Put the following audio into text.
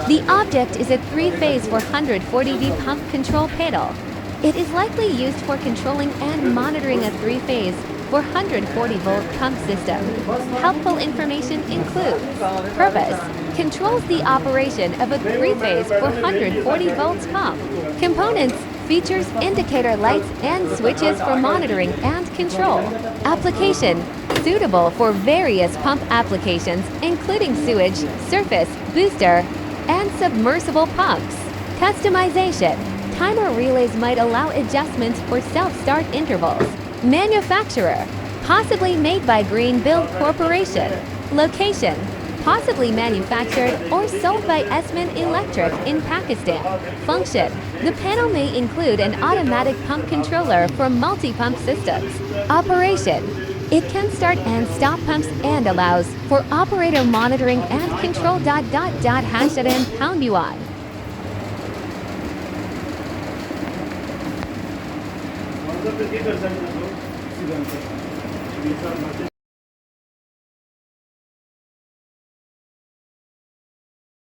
The object is a three-phase 440V pump control panel. It is likely used for controlling and monitoring a three-phase 440-volt pump system. Helpful information includes: purpose: controls the operation of a three-phase 440-volt pump. Components: features indicator lights and switches for monitoring and control. Application: suitable for various pump applications, including sewage, surface, booster, and submersible pumps. Customization: timer relays might allow adjustments for self-start intervals. Manufacturer: possibly made by Greenbuild Corporation. Location: possibly manufactured or sold by Esman Electric in Pakistan. Function: the panel may include an automatic pump controller for multi-pump systems. Operation: it can start and stop pumps and allows for operator monitoring and control. ####yuan.